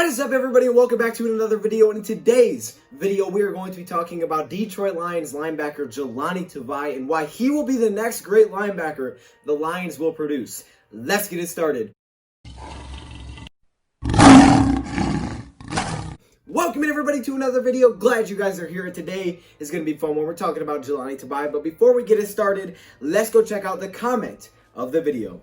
What is up, everybody, and welcome back to another video. And in today's video, we are going to be talking about Detroit Lions linebacker Jahlani Tavai and why he will be the next great linebacker the Lions will produce. Let's get it started. Welcome everybody to another video. Glad you guys are here. Today is going to be fun when we're talking about Jelani Tavai. But before we get it started, let's go check out the comment of the video.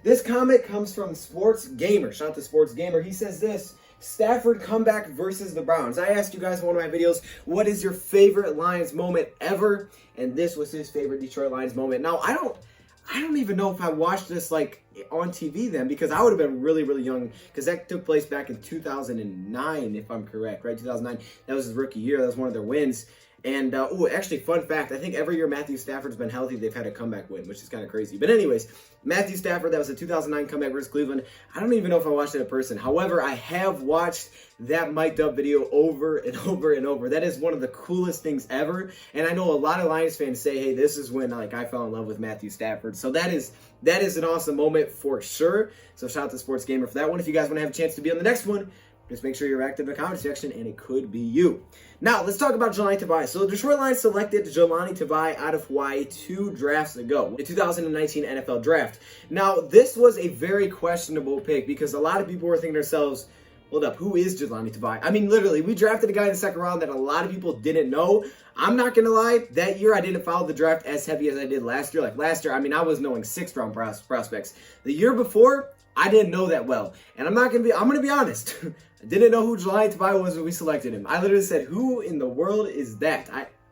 This comment comes from Sports Gamer. Shout out to Sports Gamer. He says this: Stafford comeback versus the Browns. I asked you guys in one of my videos, what is your favorite Lions moment ever? And this was his favorite Detroit Lions moment. Now, I don't even know if I watched this like on TV then, because I would have been really young, because that took place back in 2009, if I'm correct, right? 2009. That was his rookie year. That was one of their wins. And, actually, fun fact, I think every year Matthew Stafford's been healthy, they've had a comeback win, which is kind of crazy. But anyways, Matthew Stafford, that was a 2009 comeback versus Cleveland. I don't even know if I watched it in person. However, I have watched that mic'd up video over and over and over. That is one of the coolest things ever. And I know a lot of Lions fans say, hey, this is when like I fell in love with Matthew Stafford. So that is an awesome moment for sure. So shout out to Sports Gamer for that one. If you guys want to have a chance to be on the next one, just make sure you're active in the comment section, and it could be you. Now, let's talk about Jelani Tavai. So, the Detroit Lions selected Jelani Tavai out of Hawaii 2 drafts ago, the 2019 NFL Draft. Now, this was a very questionable pick because a lot of people were thinking to themselves, hold up, who is Jelani Tavai? I mean, literally, we drafted a guy in the second round that a lot of people didn't know. I'm not going to lie, that year I didn't follow the draft as heavy as I did last year. Like last year, I mean, I was knowing 6th round prospects. The year before, I didn't know that well. And I'm going to be honest. I didn't know who Jelani Tavai was when we selected him. I literally said, who in the world is that?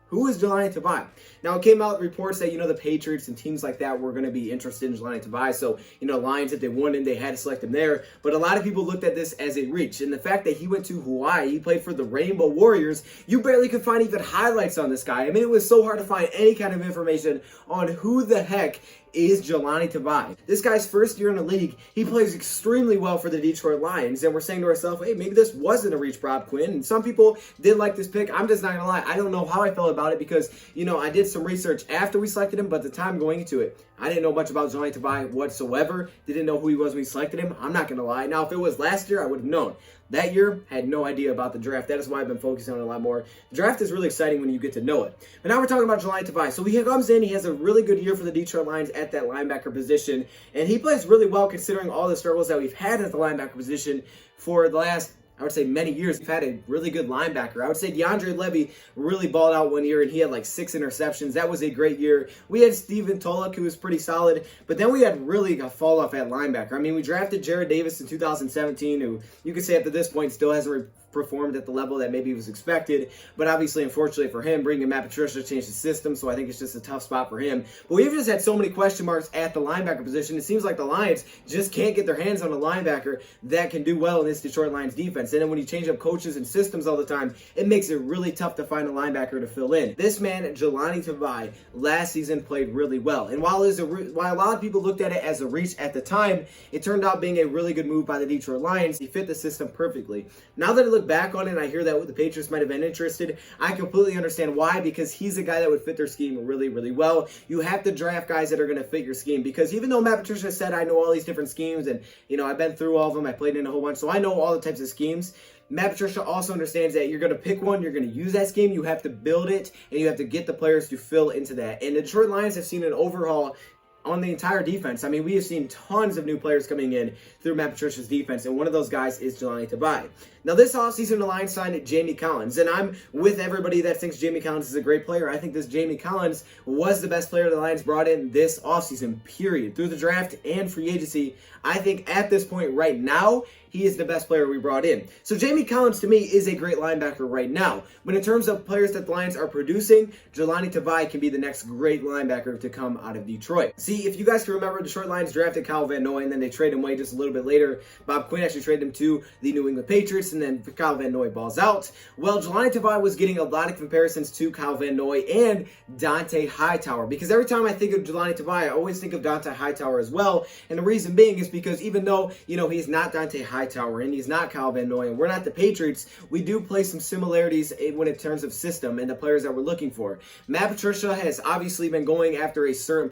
Who is Jelani Tavai? Now, it came out reports that, the Patriots and teams like that were going to be interested in Jelani Tavai. So, Lions, if they wanted, they had to select him there. But a lot of people looked at this as a reach. And the fact that he went to Hawaii, he played for the Rainbow Warriors, you barely could find even highlights on this guy. I mean, it was so hard to find any kind of information on who the heck is Jelani Tavai. This guy's first year in the league, he plays extremely well for the Detroit Lions, and we're saying to ourselves, hey, maybe this wasn't a reach for Quinn. And some people did like this pick. I'm just not gonna lie, I don't know how I felt about it because, I did some research after we selected him, but at the time going into it, I didn't know much about Jelani Tavai whatsoever. Didn't know who he was when we selected him. I'm not gonna lie. Now, if it was last year, I would have known. That year, had no idea about the draft. That is why I've been focusing on it a lot more. The draft is really exciting when you get to know it. But now we're talking about Jelani Tavai. So he comes in, he has a really good year for the Detroit Lions at that linebacker position, and he plays really well considering all the struggles that we've had at the linebacker position for the last, I would say, many years. We've had a really good linebacker. I would say DeAndre Levy really balled out one year, and he had like 6 interceptions. That was a great year. We had Steven Tulloch, who was pretty solid, but then we had really a fall off at linebacker. I mean, we drafted Jared Davis in 2017, who you could say up to this point still hasn't performed at the level that maybe was expected, but obviously, unfortunately for him, bringing Matt Patricia changed the system, so I think it's just a tough spot for him. But we've just had so many question marks at the linebacker position. It seems like the Lions just can't get their hands on a linebacker that can do well in this Detroit Lions defense. And then when you change up coaches and systems all the time, it makes it really tough to find a linebacker to fill in. This man, Jelani Tavai, last season played really well. And while a lot of people looked at it as a reach at the time, it turned out being a really good move by the Detroit Lions. He fit the system perfectly. Now that I look back on it and I hear that the Patriots might have been interested, I completely understand why, because he's a guy that would fit their scheme really well. You have to draft guys that are going to fit your scheme, because even though Matt Patricia said, I know all these different schemes and, I've been through all of them, I played in a whole bunch, so I know all the types of schemes. Matt Patricia also understands that you're going to pick one, you're going to use that scheme, you have to build it, and you have to get the players to fill into that. And the Detroit Lions have seen an overhaul on the entire defense. I mean, we have seen tons of new players coming in through Matt Patricia's defense, and one of those guys is Jelani Tavai. Now, this offseason, the Lions signed Jamie Collins, and I'm with everybody that thinks Jamie Collins is a great player. I think this Jamie Collins was the best player the Lions brought in this offseason, period. Through the draft and free agency, I think at this point right now, he is the best player we brought in. So Jamie Collins, to me, is a great linebacker right now. But in terms of players that the Lions are producing, Jelani Tavai can be the next great linebacker to come out of Detroit. See, if you guys can remember, Detroit Lions drafted Kyle Van Noy, and then they traded him away just a little bit later. Bob Quinn actually traded him to the New England Patriots, and then Kyle Van Noy balls out. Well, Jelani Tavai was getting a lot of comparisons to Kyle Van Noy and Dont'a Hightower, because every time I think of Jelani Tavai, I always think of Dont'a Hightower as well. And the reason being is because even though, he's not Dont'a Hightower, Hightower, and he's not Kyle Van Noy, and we're not the Patriots, we do play some similarities when in terms of system and the players that we're looking for. Matt Patricia has obviously been going after a certain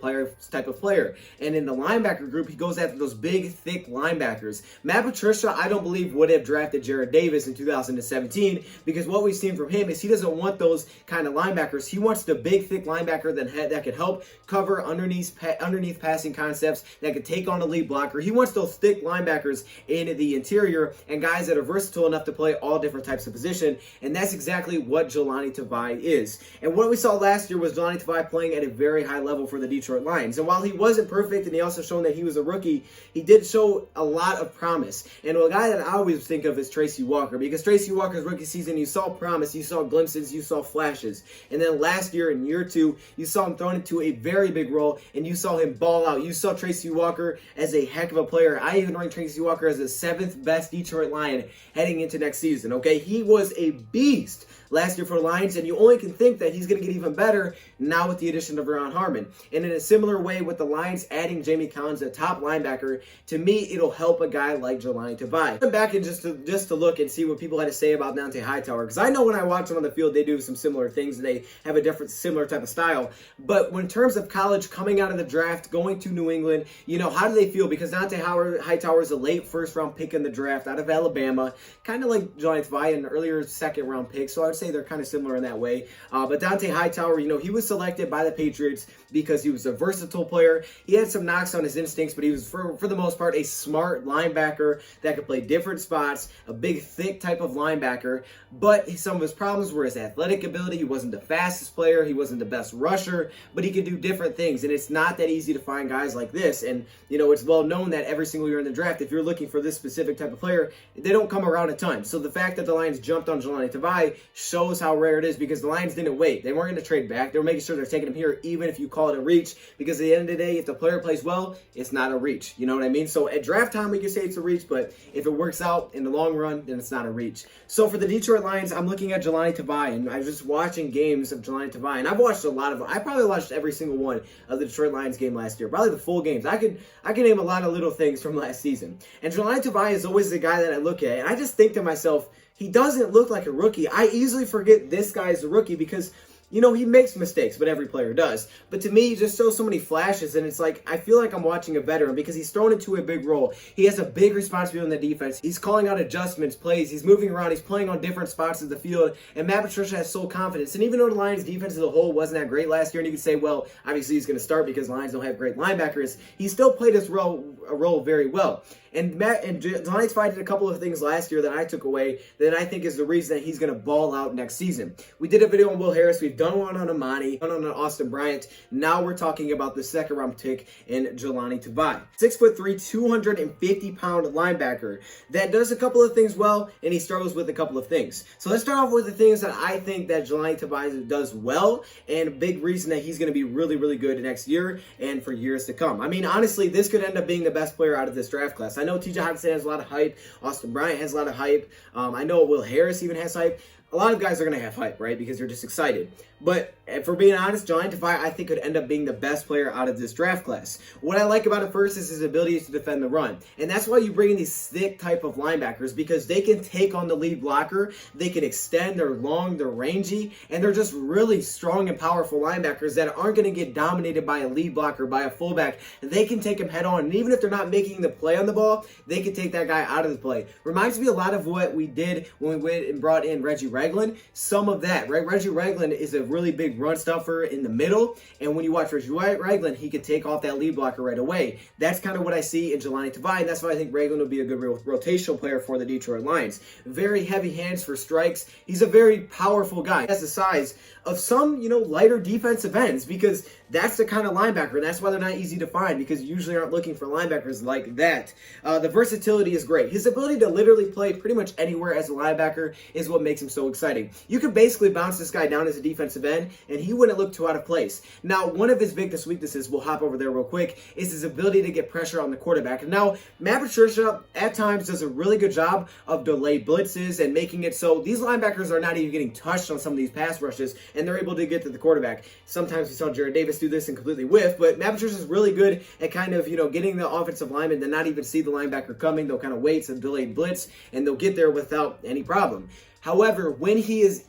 type of player, and in the linebacker group, he goes after those big, thick linebackers. Matt Patricia, I don't believe, would have drafted Jarrad Davis in 2017, because what we've seen from him is he doesn't want those kind of linebackers. He wants the big, thick linebacker that can help cover underneath passing concepts, that can take on a lead blocker. He wants those thick linebackers in the interior and guys that are versatile enough to play all different types of position, and that's exactly what Jahlani Tavai is. And what we saw last year was Jelani Tavai playing at a very high level for the Detroit Lions. And while he wasn't perfect and he also shown that he was a rookie, he did show a lot of promise. And a guy that I always think of is Tracy Walker, because Tracy Walker's rookie season, you saw promise, you saw glimpses, you saw flashes. And then last year in year 2, you saw him thrown into a very big role and you saw him ball out. You saw Tracy Walker as a heck of a player. I even rank Tracy Walker as the 7th best Detroit Lion heading into next season, okay? He was a beast last year for the Lions, and you only can think that he's going to get even better now with the addition of Ron Harmon. And in a similar way with the Lions adding Jamie Collins, a top linebacker, to me, it'll help a guy like Jahlani Tavai. Come back and just to look and see what people had to say about Dante Hightower, because I know when I watch them on the field, they do some similar things, and they have a similar type of style. But when in terms of college, coming out of the draft, going to New England, how do they feel? Because Dante Hightower is a late first-round pick in the draft out of Alabama, kind of like Jelani Tavai, an earlier second-round pick, so I would say they're kind of similar in that way. But Dante Hightower, he was selected by the Patriots because he was a versatile player. He had some knocks on his instincts, but he was, for the most part, a smart linebacker that could play different spots, a big, thick type of linebacker. But some of his problems were his athletic ability. He wasn't the fastest player. He wasn't the best rusher, but he could do different things. And it's not that easy to find guys like this. And, it's well known that every single year in the draft, if you're looking for this specific type of player, they don't come around a ton. So the fact that the Lions jumped on Jelani Tavai shows how rare it is, because the Lions didn't wait. They weren't going to trade back. They were making sure they're taking him here, even if you call it a reach, because at the end of the day, if the player plays well, it's not a reach. You know what I mean? So at draft time, we can say it's a reach, but if it works out in the long run, then it's not a reach. So for the Detroit Lions, I'm looking at Jelani Tavai, and I was just watching games of Jelani Tavai, and I've watched a lot of them. I probably watched every single one of the Detroit Lions game last year, probably the full games. I could name a lot of little things from last season. And Jelani Tavai is always the guy that I look at, and I just think to myself, he doesn't look like a rookie. I easily forget this guy is a rookie because, he makes mistakes, but every player does. But to me, he just shows so many flashes, and it's like, I feel like I'm watching a veteran because he's thrown into a big role. He has a big responsibility in the defense. He's calling out adjustments, plays. He's moving around. He's playing on different spots of the field, and Matt Patricia has full confidence. And even though the Lions' defense as a whole wasn't that great last year, and you could say, well, obviously he's going to start because Lions don't have great linebackers, he still played his role very well. And Jelani Tavai did a couple of things last year that I took away that I think is the reason that he's going to ball out next season. We did a video on Will Harris. We've done one on Amani, one on Austin Bryant. Now we're talking about the second-round pick in Jahlani Tavai. 6'3", 250-pound linebacker that does a couple of things well, and he struggles with a couple of things. So let's start off with the things that I think that Jelani Tavai does well, and a big reason that he's going to be really, really good next year and for years to come. I mean, honestly, this could end up being the best player out of this draft class. I know TJ Hockenson has a lot of hype. Austin Bryant has a lot of hype. I know Will Harris even has hype. A lot of guys are going to have hype, right? Because they're just excited. But for being honest, Jelani Tavai, I think, could end up being the best player out of this draft class. What I like about it first is his ability to defend the run. And that's why you bring in these thick type of linebackers, because they can take on the lead blocker. They can extend, they're long, they're rangy, and they're just really strong and powerful linebackers that aren't going to get dominated by a lead blocker, by a fullback. They can take him head on. And even if they're not making the play on the ball, they can take that guy out of the play. Reminds me a lot of what we did when we went and brought in Reggie Ragland. Some of that, right? Reggie Ragland is a really big run stuffer in the middle, and when you watch Reggie Ragland, he could take off that lead blocker right away. That's kind of what I see in Jelani Tavai, and that's why I think Ragland will be a good rotational player for the Detroit Lions. Very heavy hands for strikes. He's a very powerful guy. He has the size of some, lighter defensive ends, because that's the kind of linebacker, and that's why they're not easy to find, because you usually aren't looking for linebackers like that. The versatility is great. His ability to literally play pretty much anywhere as a linebacker is what makes him so exciting. You could basically bounce this guy down as a defensive end, and he wouldn't look too out of place. Now, one of his biggest weaknesses, we'll hop over there real quick, is his ability to get pressure on the quarterback. Now, Matt Patricia at times does a really good job of delayed blitzes and making it so these linebackers are not even getting touched on some of these pass rushes, and they're able to get to the quarterback. Sometimes we saw Jarrad Davis do this and completely whiff, but Matt Patricia is really good at kind of, getting the offensive lineman to not even see the linebacker coming. They'll kind of wait some delayed blitz, and they'll get there without any problem. However, when he is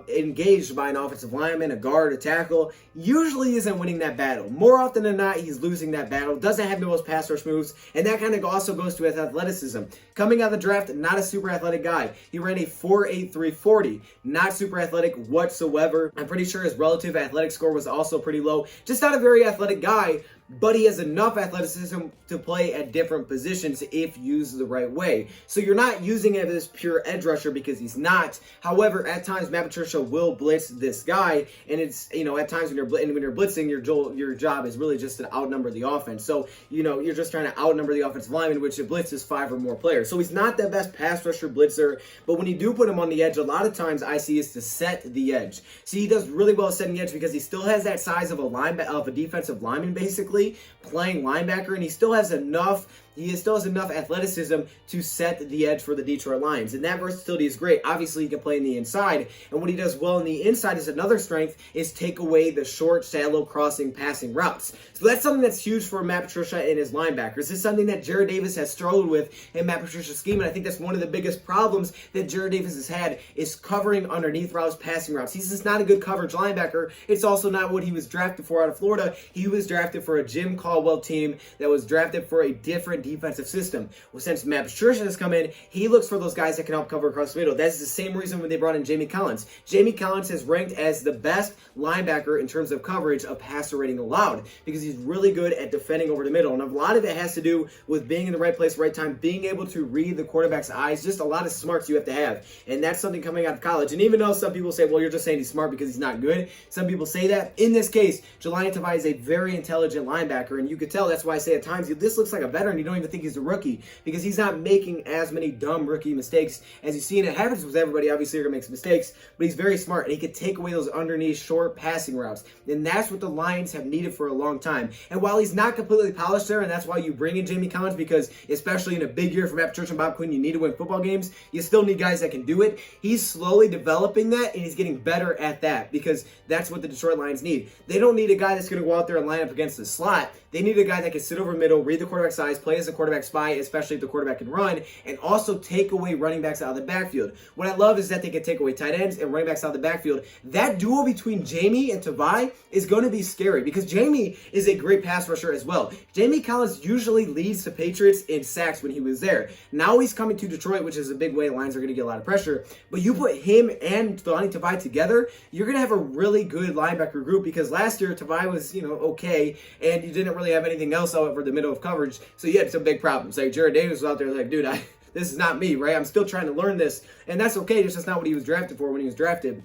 engaged by an offensive lineman, a guard, a tackle, usually isn't winning that battle. More often than not, he's losing that battle, doesn't have the most pass rush moves, and that kind of also goes to his athleticism. Coming out of the draft, not a super athletic guy. He ran a 4.83 40, not super athletic whatsoever. I'm pretty sure his relative athletic score was also pretty low. Just not a very athletic guy, but he has enough athleticism to play at different positions if used the right way. So you're not using him as pure edge rusher because he's not. However, at times Matt Patricia will blitz this guy, and it's, at times when you're blitzing, your job is really just to outnumber the offense. So, you're just trying to outnumber the offensive lineman, which a blitz is 5 or more players. So he's not the best pass rusher blitzer, but when you do put him on the edge, a lot of times I see is to set the edge. See, he does really well setting the edge because he still has that size of a defensive lineman, basically, playing linebacker, and he still has enough athleticism to set the edge for the Detroit Lions. And that versatility is great. Obviously, he can play in the inside, and what he does well in the inside is another strength is take away the short, shallow crossing passing routes. So that's something that's huge for Matt Patricia and his linebackers. This is something that Jarrad Davis has struggled with in Matt Patricia's scheme, and I think that's one of the biggest problems that Jarrad Davis has had is covering underneath routes, passing routes. He's just not a good coverage linebacker. It's also not what he was drafted for out of Florida. He was drafted for a Jim Caldwell team that was drafted for a different defensive system. Well, since Matt Patricia has come in, he looks for those guys that can help cover across the middle. That's the same reason when they brought in Jamie Collins. Jamie Collins is ranked as the best linebacker in terms of coverage of passer rating allowed because he's really good at defending over the middle. And a lot of it has to do with being in the right place, right time, being able to read the quarterback's eyes, just a lot of smarts you have to have. And that's something coming out of college. And even though some people say, well, you're just saying he's smart because he's not good, some people say that. In this case, Jahlani Tavai is a very intelligent linebacker, and you could tell that's why I say at times this looks like a veteran. You don't even think he's a rookie because he's not making as many dumb rookie mistakes as you see, and it happens with everybody. Obviously, you're gonna make some mistakes, but he's very smart, and he could take away those underneath short passing routes, and that's what the Lions have needed for a long time. And while he's not completely polished there, and that's why you bring in Jamie Collins, because especially in a big year for Matt Patricia and Bob Quinn, you need to win football games. You still need guys that can do it. He's slowly developing that, and he's getting better at that because that's what the Detroit Lions need. They don't need a guy that's going to go out there and line up against the slot. They need a guy that can sit over middle, read the quarterback's eyes, play as a quarterback spy, especially if the quarterback can run, and also take away running backs out of the backfield. What I love is that they can take away tight ends and running backs out of the backfield. That duo between Jamie and Tavai is going to be scary because Jamie is a great pass rusher as well. Jamie Collins usually leads the Patriots in sacks when he was there. Now he's coming to Detroit, which is a big way. The Lions are going to get a lot of pressure. But you put him and Jelani Tavai together, you're going to have a really good linebacker group because last year Tavai was, okay, and you didn't really have anything else over the middle of coverage, so you had some big problems. Like Jarrad Davis was out there like, dude, this is not me, right? I'm still trying to learn this, and that's okay. It's just not what he was drafted for when he was drafted.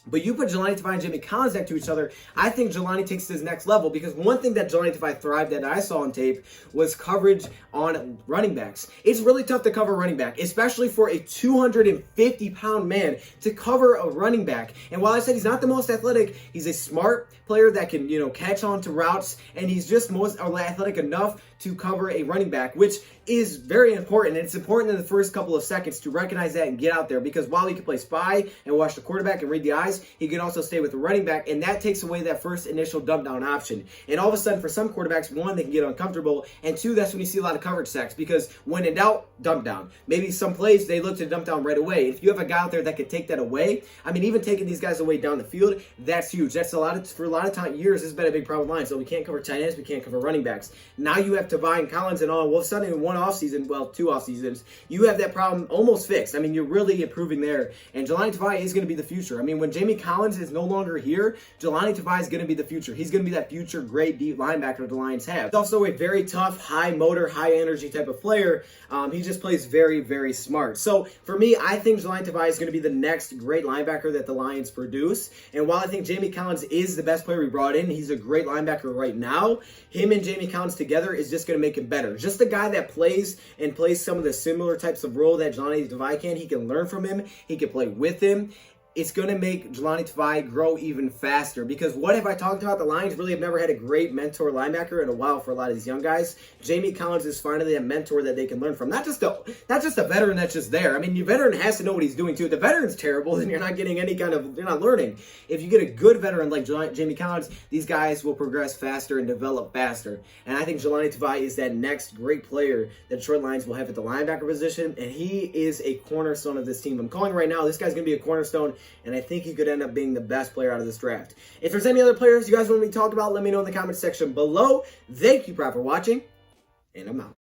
But you put Jelani Tavai and Jamie Collins next to each other, I think Jelani takes it to his next level because one thing that Jelani Tavai thrived at that I saw on tape was coverage on running backs. It's really tough to cover a running back, especially for a 250-pound man to cover a running back. And while I said he's not the most athletic, he's a smart player that can, catch on to routes, and he's just most athletic enough to cover a running back, which is very important. And it's important in the first couple of seconds to recognize that and get out there because while he can play spy and watch the quarterback and read the eyes, he can also stay with the running back, and that takes away that first initial dump down option. And all of a sudden, for some quarterbacks, one, they can get uncomfortable, and two, that's when you see a lot of coverage sacks because when in doubt, dump down. Maybe some plays, they look to dump down right away. If you have a guy out there that can take that away, even taking these guys away down the field, that's huge. That's for a lot of years, this has been a big problem with Lions. So we can't cover tight ends, we can't cover running backs. Now you have Tavai and Collins and all of a sudden in one offseason, well, 2 off seasons, you have that problem almost fixed. You're really improving there. And Jelani Tavai is going to be the future. When Jamie Collins is no longer here, Jelani Tavai is going to be the future. He's going to be that future great deep linebacker the Lions have. He's also a very tough, high motor, high energy type of player. He just plays very, very smart. So for me, I think Jelani Tavai is going to be the next great linebacker that the Lions produce. And while I think Jamie Collins is the best player we brought in, he's a great linebacker right now, him and Jamie Collins together is just going to make him better. Just a guy that plays some of the similar types of role that Jelani Tavai can. He can learn from him. He can play with him. it's going to make Jahlani Tavai grow even faster. Because what have I talked about? The Lions really have never had a great mentor linebacker in a while for a lot of these young guys. Jamie Collins is finally a mentor that they can learn from. Not just a veteran that's just there. I mean, your veteran has to know what he's doing too. If the veteran's terrible, then you're not getting any kind of, you're not learning. If you get a good veteran like Jamie Collins, these guys will progress faster and develop faster. And I think Jelani Tavai is that next great player that Detroit Lions will have at the linebacker position. And he is a cornerstone of this team. I'm calling right now, this guy's going to be a cornerstone. And I think he could end up being the best player out of this draft. If there's any other players you guys want me to talk about, let me know in the comment section below. Thank you, Pride, for watching, and I'm out.